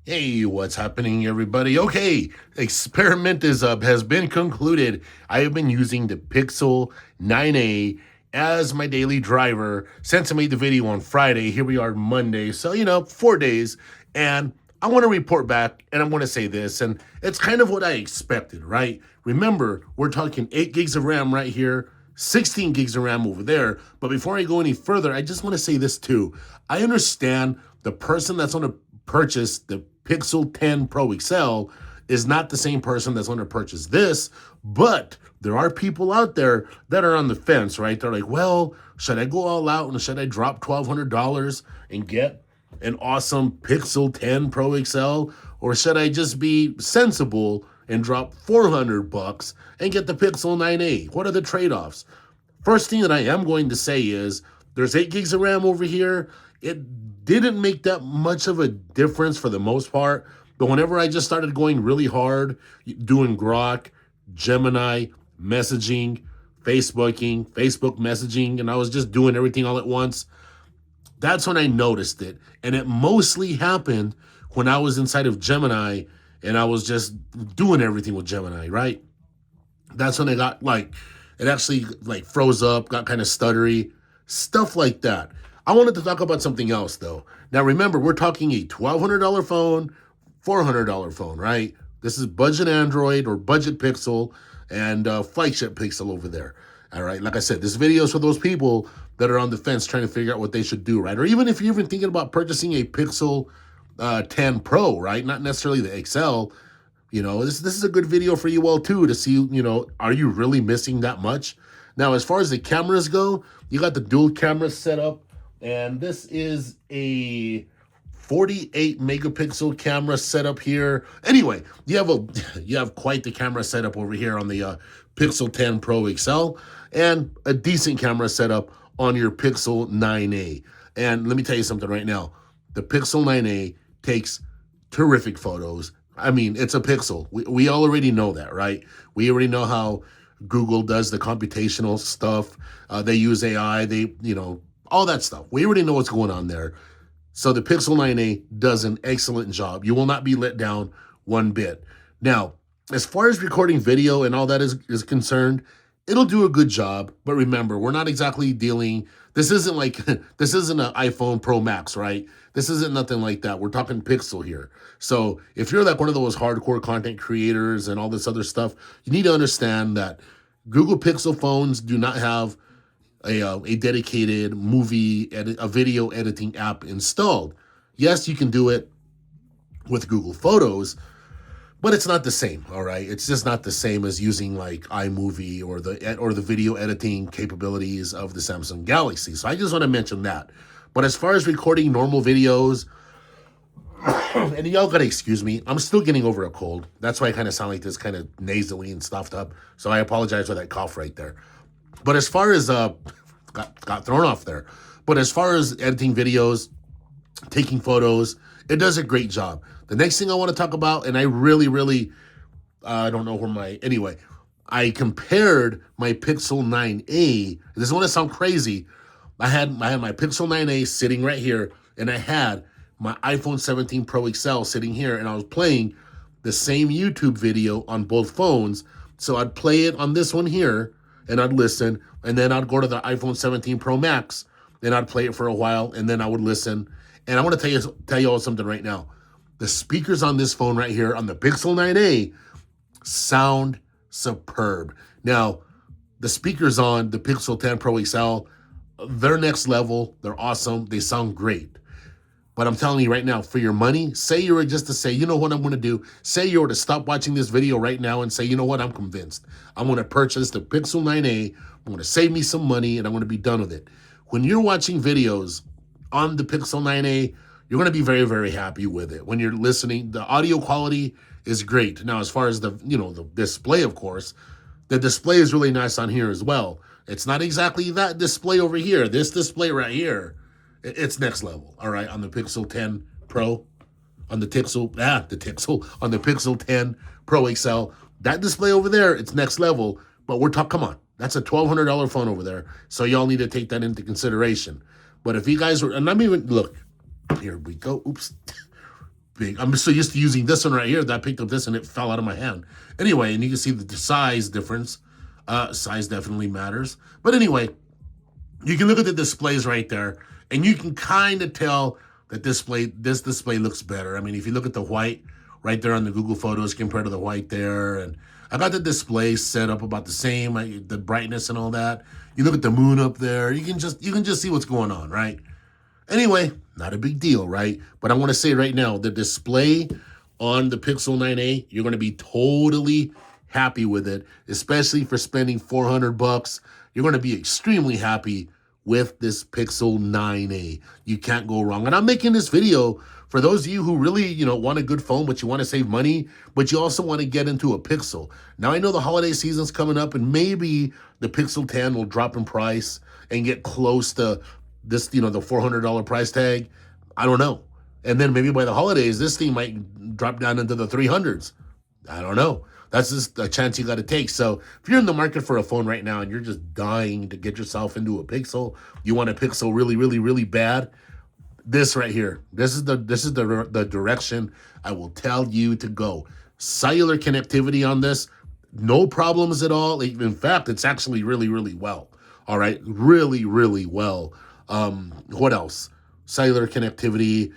Hey, what's happening, everybody? Okay, experiment has been concluded. I have been using the Pixel 9a as my daily driver since I made the video on Friday. Here we are Monday, so 4 days, and I want to report back, and I'm going to say this, and it's kind of what I expected, right? Remember, we're talking 8 gigs of RAM right here, 16 gigs of RAM over there. But before I go any further, I just want to say this too. I understand the person that's going to purchase the Pixel 10 Pro XL is not the same person that's going to purchase this, but there are people out there that are on the fence, right? They're like, well, should I go all out and should I drop $1,200 and get an awesome Pixel 10 Pro XL, or should I just be sensible and drop $400 and get the Pixel 9a? What are the trade-offs? First thing that I am going to say is there's 8 gigs of RAM over here. It didn't make that much of a difference for the most part, but whenever I just started going really hard, doing Grok, Gemini, messaging, Facebook messaging, and I was just doing everything all at once, that's when I noticed it. And it mostly happened when I was inside of Gemini and I was just doing everything with Gemini, right? That's when it got it actually froze up, got kind of stuttery, stuff like that. I wanted to talk about something else though. Now remember, we're talking a $1,200 phone, $400 phone, right? This is budget Android or budget Pixel and flagship Pixel over there. All right, like I said, this video is for those people that are on the fence trying to figure out what they should do, right? Or even if you're even thinking about purchasing a Pixel 10 Pro, right? Not necessarily the XL. This is a good video for you all too to see, are you really missing that much? Now, as far as the cameras go, you got the dual camera set up, and this is a 48 megapixel camera setup here. Anyway, you have quite the camera setup over here on the Pixel 10 Pro XL, and a decent camera setup on your Pixel 9a. And let me tell you something right now. The Pixel 9a takes terrific photos. I mean, it's a Pixel. We already know that, right? We already know how Google does the computational stuff. They use AI. All that stuff. We already know what's going on there. So the Pixel 9a does an excellent job. You will not be let down one bit. Now, as far as recording video and all that is concerned, it'll do a good job. But remember, we're not exactly dealing, this isn't this isn't an iPhone Pro Max, right? This isn't nothing like that. We're talking Pixel here. So if you're like one of those hardcore content creators and all this other stuff, you need to understand that Google Pixel phones do not have a dedicated a video editing app installed. Yes, you can do it with Google Photos, but it's not the same, all right? It's just not the same as using like iMovie or the video editing capabilities of the Samsung Galaxy. So I just want to mention that. But as far as recording normal videos, and y'all gotta excuse me, I'm still getting over a cold. That's why I kind of sound like this, kind of nasally and stuffed up. So I apologize for that cough right there. But as far as got thrown off there. But as far as editing videos, taking photos, it does a great job. The next thing I want to talk about, and I really, I don't know where anyway, I compared my Pixel 9a. This is going to sound crazy. I had my Pixel 9a sitting right here, and I had my iPhone 17 Pro XL sitting here, and I was playing the same YouTube video on both phones. So I'd play it on this one here, and I'd listen, and then I'd go to the iPhone 17 Pro Max, and I'd play it for a while, and then I would listen. And I want to tell you all something right now. The speakers on this phone right here, on the Pixel 9a, sound superb. Now, the speakers on the Pixel 10 Pro XL, they're next level. They're awesome. They sound great. But I'm telling you right now, for your money, say you were just to say, you know what I'm going to do? Say you were to stop watching this video right now and say, you know what? I'm convinced. I'm going to purchase the Pixel 9a. I'm going to save me some money, and I'm going to be done with it. When you're watching videos on the Pixel 9a, you're going to be very, very happy with it. When you're listening, the audio quality is great. Now, as far as the display, of course, the display is really nice on here as well. It's not exactly that display over here. This display right here, it's next level, all right, on the Pixel 10 Pro, on the Pixel 10 Pro XL. That display over there, it's next level, but come on, that's a $1,200 phone over there, so y'all need to take that into consideration. But if you guys were, and I'm even, look, here we go, oops. big. I'm so used to using this one right here that I picked up this and it fell out of my hand. Anyway, and you can see the size difference. Size definitely matters. But anyway, you can look at the displays right there, and you can kind of tell that this display looks better. I mean, if you look at the white right there on the Google Photos compared to the white there, and I got the display set up about the same, the brightness and all that. You look at the moon up there, you can just see what's going on, right? Anyway, not a big deal, right? But I want to say right now, the display on the Pixel 9a, you're going to be totally happy with it, especially for spending $400. You're going to be extremely happy with this Pixel 9a. You can't go wrong. And I'm making this video for those of you who really, want a good phone, but you want to save money, but you also want to get into a Pixel. Now, I know the holiday season's coming up, and maybe the Pixel 10 will drop in price and get close to this, the $400 price tag. I don't know. And then maybe by the holidays, this thing might drop down into the 300s. I don't know. That's just a chance you got to take. So if you're in the market for a phone right now and you're just dying to get yourself into a Pixel, you want a Pixel really, really, really bad, this right here, this is the direction I will tell you to go. Cellular connectivity on this, no problems at all. In fact, it's actually really, really well. All right, really, really well. What else? Cellular connectivity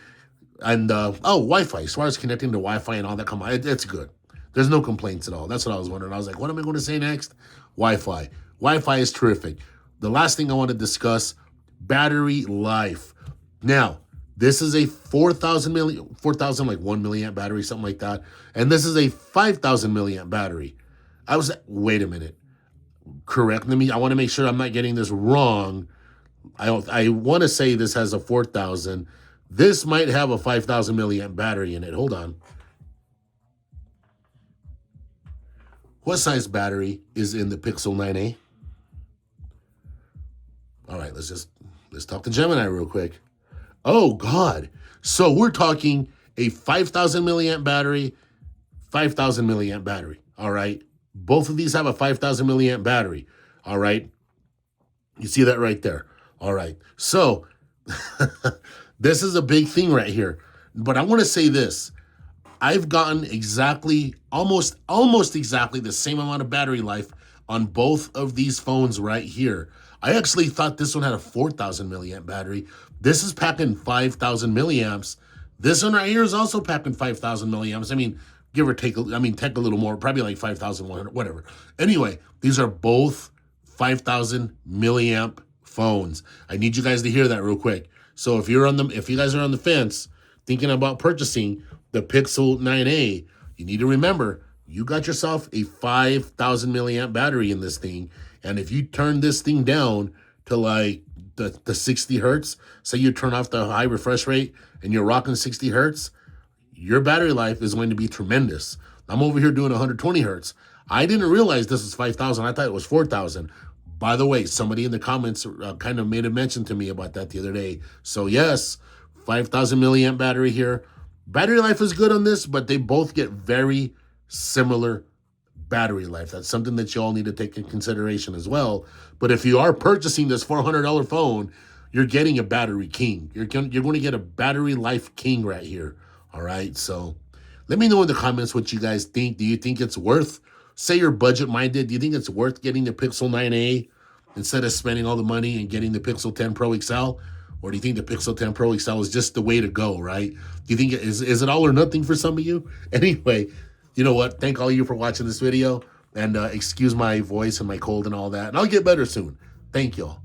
and Wi-Fi. As far as connecting to Wi-Fi and all that, come on, it's good. There's no complaints at all. That's what I was wondering. I was like, what am I going to say next? Wi-Fi. Wi-Fi is terrific. The last thing I want to discuss, battery life. Now, this is a 4,000 like 1 milliamp battery, something like that. And this is a 5,000 milliamp battery. I was like, wait a minute. Correct me. I want to make sure I'm not getting this wrong. I want to say this has a 4,000. This might have a 5,000 milliamp battery in it. Hold on. What size battery is in the Pixel 9a? All right, let's talk to Gemini real quick. Oh, God. So we're talking a 5,000 milliamp battery, 5,000 milliamp battery. All right. Both of these have a 5,000 milliamp battery. All right. You see that right there. All right. So this is a big thing right here. But I want to say this. I've gotten almost exactly the same amount of battery life on both of these phones right here. I actually thought this one had a 4,000 milliamp battery. This is packing 5,000 milliamps. This one right here is also packing 5,000 milliamps. I mean, give or take, take a little more, probably like 5,100, whatever. Anyway, these are both 5,000 milliamp phones. I need you guys to hear that real quick. So if you guys are on the fence thinking about purchasing the Pixel 9a, you need to remember, you got yourself a 5,000 milliamp battery in this thing. And if you turn this thing down to like the 60 hertz, say you turn off the high refresh rate and you're rocking 60 hertz, your battery life is going to be tremendous. I'm over here doing 120 hertz. I didn't realize this was 5,000. I thought it was 4,000. By the way, somebody in the comments kind of made a mention to me about that the other day. So yes, 5,000 milliamp battery here. Battery life is good on this, but they both get very similar battery life. That's something that you all need to take in consideration as well. But if you are purchasing this $400 phone, you're getting a battery king. You're going to get a battery life king right here. All right. So let me know in the comments what you guys think. Do you think it's worth, say you're budget minded, do you think it's worth getting the Pixel 9a instead of spending all the money and getting the Pixel 10 Pro XL? Or do you think the Pixel 10 Pro XL is just the way to go, right? Do you think is it all or nothing for some of you? Anyway, you know what? Thank all of you for watching this video. And excuse my voice and my cold and all that. And I'll get better soon. Thank y'all.